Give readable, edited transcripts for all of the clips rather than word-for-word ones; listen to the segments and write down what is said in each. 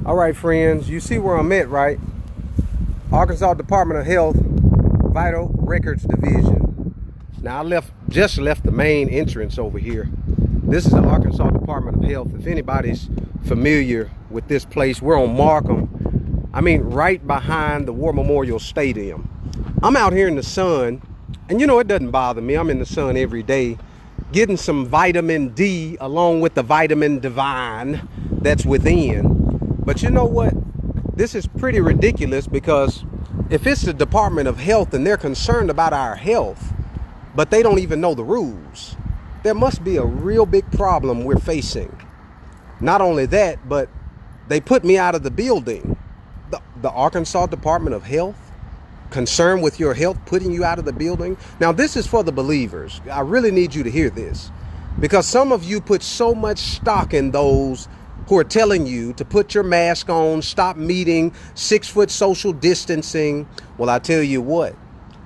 All right, friends, you see where I'm at, right? Arkansas Department of Health, Vital Records Division. Now, I just left the main entrance over here. This is the Arkansas Department of Health. If anybody's familiar with this place, we're on Markham. I mean, right behind the War Memorial Stadium. I'm out here in the sun, and you know, it doesn't bother me. I'm in the sun every day, getting some vitamin D along with the vitamin divine that's within. But you know what? This is pretty ridiculous, because if it's the Department of Health and they're concerned about our health, but they don't even know the rules, there must be a real big problem we're facing. Not only that, but they put me out of the building. The Arkansas Department of Health, concerned with your health, putting you out of the building. Now, this is for the believers. I really need you to hear this, because some of you put so much stock in those who are telling you to put your mask on, stop meeting, 6-foot social distancing. Well, I tell you what,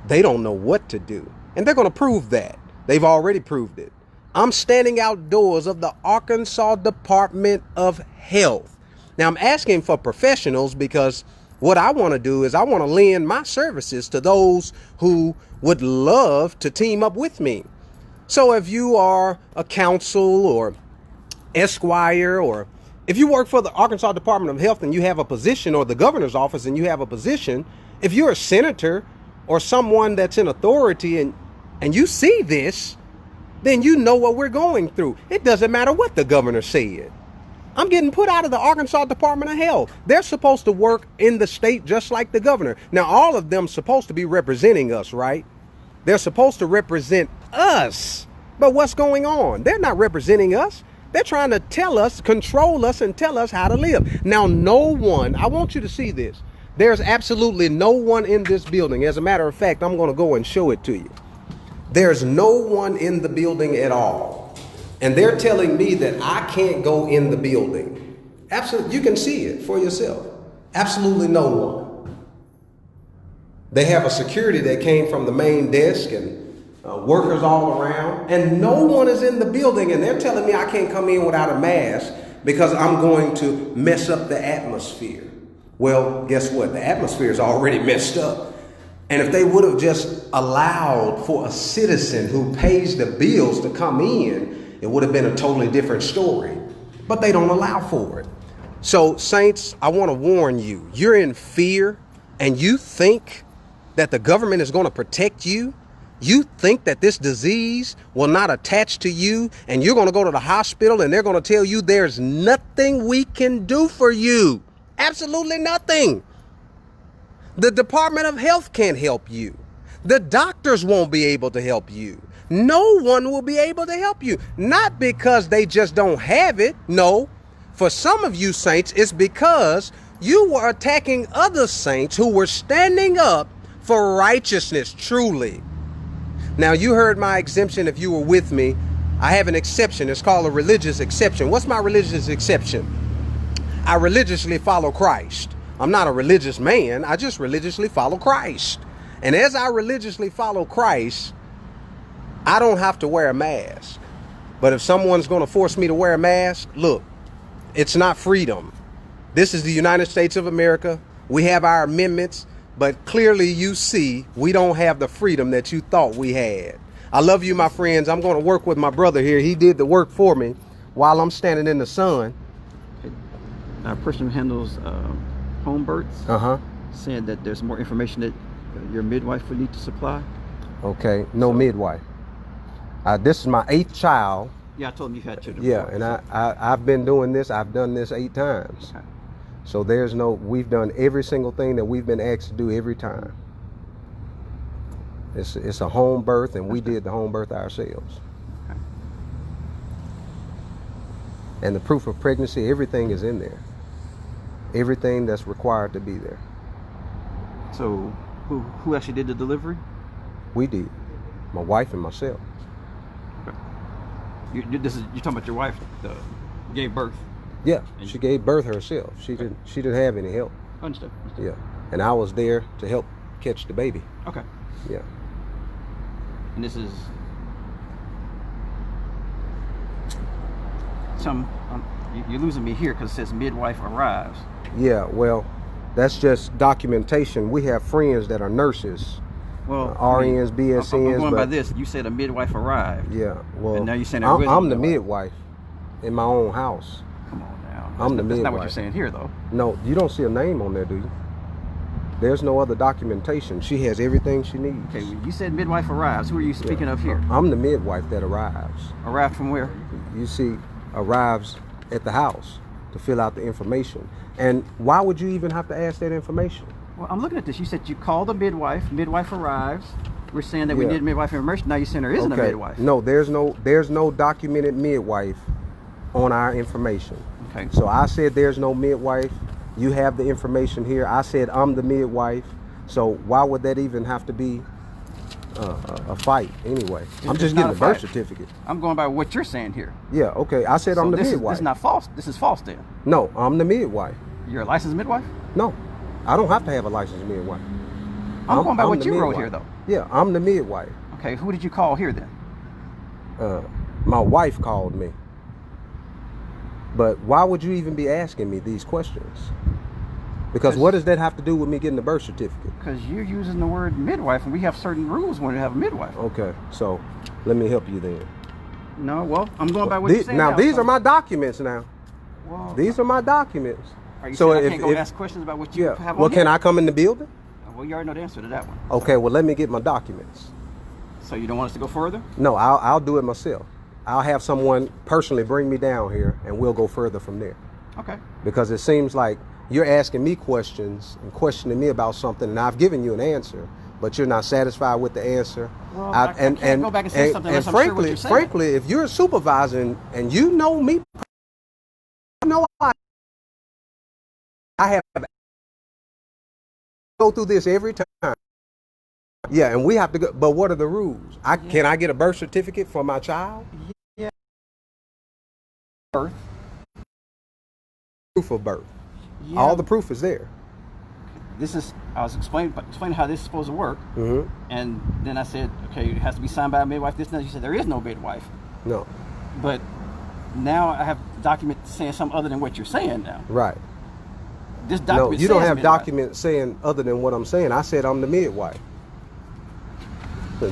they don't know what to do. And they're going to prove that. They've already proved it. I'm standing outdoors of the Arkansas Department of Health. Now, I'm asking for professionals, because what I want to do is I want to lend my services to those who would love to team up with me. So if you are a counsel or esquire, or if you work for the Arkansas Department of Health and you have a position, or the governor's office and you have a position, if you're a senator or someone that's in authority and you see this, then you know what we're going through. It doesn't matter what the governor said. I'm getting put out of the Arkansas Department of Health. They're supposed to work in the state just like the governor. Now, all of them supposed to be representing us, right? They're supposed to represent us. But what's going on? They're not representing us. They're trying to tell us, control us, and tell us how to live. Now, no one, I want you to see this. There's absolutely no one in this building. As a matter of fact, I'm going to go and show it to you. There's no one in the building at all. And they're telling me that I can't go in the building. Absolutely, you can see it for yourself. Absolutely no one. They have a security that came from the main desk and workers all around, and no one is in the building, and they're telling me I can't come in without a mask because I'm going to mess up the atmosphere. Well, guess what? The atmosphere is already messed up. And if they would have just allowed for a citizen who pays the bills to come in, it would have been a totally different story. But they don't allow for it. So, saints, I want to warn you. You're in fear, and you think that the government is going to protect you. You think that this disease will not attach to you, and you're going to go to the hospital and they're going to tell you there's nothing we can do for you. Absolutely nothing. The Department of Health can't help you. The doctors won't be able to help you. No one will be able to help you. Not because they just don't have it. No, for some of you saints, it's because you were attacking other saints who were standing up for righteousness, truly. Now, you heard my exemption if you were with me. I have an exception. It's called a religious exception. What's my religious exception? I religiously follow Christ. I'm not a religious man. I just religiously follow Christ. And as I religiously follow Christ, I don't have to wear a mask. But if someone's going to force me to wear a mask, look, it's not freedom. This is the United States of America. We have our amendments. But clearly you see we don't have the freedom that you thought we had. I love you, my friends. I'm going to work with my brother here. He did the work for me while I'm standing in the sun. Our person who handles home births said that there's more information that your midwife would need to supply. Okay, no midwife. This is my 8th child. Yeah, I told him you had children. Yeah, before, and so. I've been doing this. I've done this 8 times. Okay. So we've done every single thing that we've been asked to do every time. It's a home birth, and we did the home birth ourselves. Okay. And the proof of pregnancy, everything is in there. Everything that's required to be there. So who actually did the delivery? We did. My wife and myself. Okay. You're talking about your wife gave birth. Yeah, she gave birth herself. She didn't have any help. Understood. Yeah, and I was there to help catch the baby. Okay. Yeah. And this is you're losing me here because it says midwife arrives. Yeah, well, that's just documentation. We have friends that are nurses. Well, RNs, BSNs. I'm going by this. You said a midwife arrived. Yeah, well, and now you're saying I'm the midwife in my own house. Come on now. I'm the midwife. That's not what you're saying here, though. No, you don't see a name on there, do you? There's no other documentation. She has everything she needs. Okay, well, you said midwife arrives. Who are you speaking of here? I'm the midwife that arrives. Arrived from where? You see, arrives at the house to fill out the information. And why would you even have to ask that information? Well, I'm looking at this. You said you called the midwife. Midwife arrives. We're saying that we need midwife information. Now you're saying there isn't a midwife. No, there's no documented midwife on our information. Okay. So I said there's no midwife. You have the information here. I said I'm the midwife. So why would that even have to be a fight anyway? I'm just getting a birth certificate. I'm going by what you're saying here. Yeah, okay. I said I'm the midwife. This is not false. This is false then. No, I'm the midwife. You're a licensed midwife? No, I don't have to have a licensed midwife. I'm going by what you wrote here, though. Yeah, I'm the midwife. Okay, who did you call here then? My wife called me. But why would you even be asking me these questions? Because what does that have to do with me getting a birth certificate? Because you're using the word midwife, and we have certain rules when we have a midwife. Okay, so let me help you then. No, well, I'm going by what you're saying now. These are my documents now. Well, these are my documents. Are you saying I can't go ask questions about what you have on Well, can I come in the building? Well, you already know the answer to that one. Okay, well, let me get my documents. So you don't want us to go further? No, I'll do it myself. I'll have someone personally bring me down here, and we'll go further from there. Okay. Because it seems like you're asking me questions and questioning me about something, and I've given you an answer, but you're not satisfied with the answer. Well, I can't go back and say something unless I'm sure what you're saying. Frankly, if you're a supervisor and you know me, you know I have to go through this every time. Yeah, and we have to go, but what are the rules? Can I get a birth certificate for my child? Yeah. Birth. Proof of birth. Yeah. All the proof is there. I was explaining how this is supposed to work, and then I said, okay, it has to be signed by a midwife. This and that. You said there is no midwife. No. But now I have documents saying something other than what you're saying now. Right. This document. No, you don't have documents saying other than what I'm saying. I said I'm the midwife.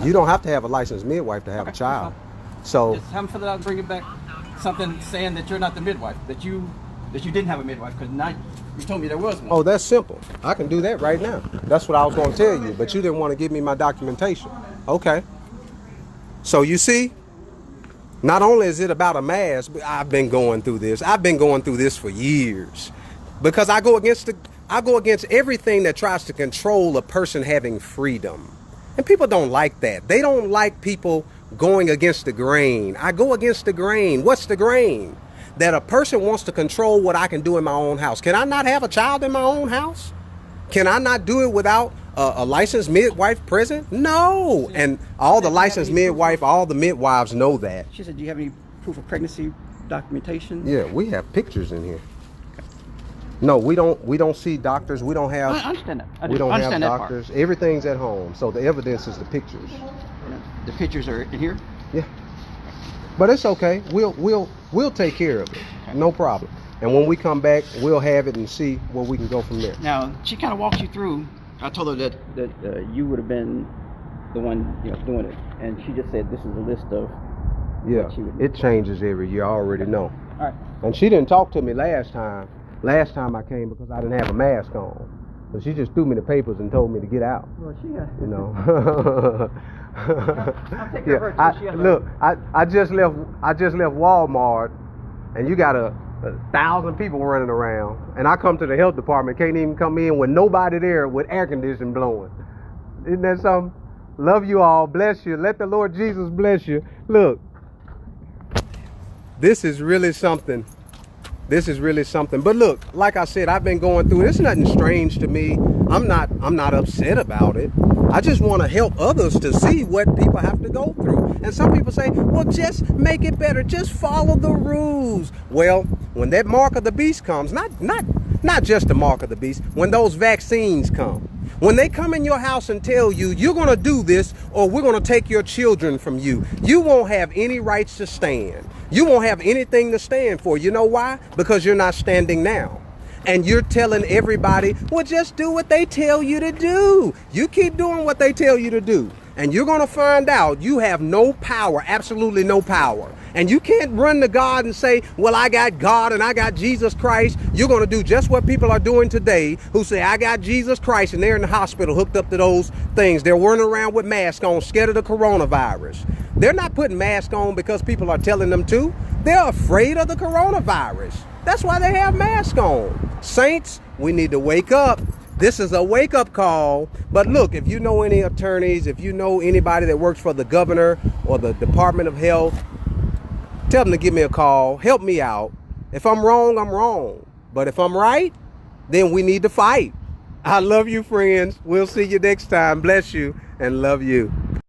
You don't have to have a licensed midwife to have a child. So just have them fill it out and bring it back. Something saying that you're not the midwife, that you didn't have a midwife, because now you told me there was one. Oh, that's simple. I can do that right now. That's what I was going to tell you, but you didn't want to give me my documentation. Okay. So you see, not only is it about a mask, but I've been going through this. I've been going through this for years, because I go against everything that tries to control a person having freedom. And people don't like that. They don't like people going against the grain. I go against the grain. What's the grain? That a person wants to control what I can do in my own house. Can I not have a child in my own house? Can I not do it without a licensed midwife present? No. And all the licensed midwife, all the midwives know that. She said, do you have any proof of pregnancy documentation? Yeah, we have pictures in here. No, we don't see doctors. We don't have. I understand that. We don't have doctors. Everything's at home. So the evidence is the pictures. The pictures are in here? Yeah. But it's okay. We'll take care of it. Okay. No problem. And when we come back, we'll have it and see where we can go from there. Now, she kind of walked you through. I told her that you would have been the one doing it, and she just said this is a list of. Yeah. It changes every year. I already know. All right. And she didn't talk to me last time. Last time I came because I didn't have a mask on. So she just threw me the papers and told me to get out. Well, she got... You know. I'll take care of her. I just left Walmart, and you got a 1,000 people running around, and I come to the health department, can't even come in with nobody there with air conditioning blowing. Isn't that something? Love you all. Bless you. Let the Lord Jesus bless you. Look, this is really something. This is really something. But look, like I said, I've been going through it. It's nothing strange to me. I'm not upset about it. I just want to help others to see what people have to go through. And some people say, well, just make it better. Just follow the rules. Well, when that mark of the beast comes, not just the mark of the beast, when those vaccines come, when they come in your house and tell you, you're going to do this or we're going to take your children from you, you won't have any rights to stand. You won't have anything to stand for. You know why? Because you're not standing now. And you're telling everybody, well, just do what they tell you to do. You keep doing what they tell you to do. And you're going to find out you have no power, absolutely no power. And you can't run to God and say, well, I got God and I got Jesus Christ. You're going to do just what people are doing today who say, I got Jesus Christ, and they're in the hospital hooked up to those things. They're running around with masks on, scared of the coronavirus. They're not putting masks on because people are telling them to. They're afraid of the coronavirus. That's why they have masks on. Saints, we need to wake up. This is a wake-up call. But look, if you know any attorneys, if you know anybody that works for the governor or the Department of Health, tell them to give me a call. Help me out. If I'm wrong, I'm wrong. But if I'm right, then we need to fight. I love you, friends. We'll see you next time. Bless you and love you.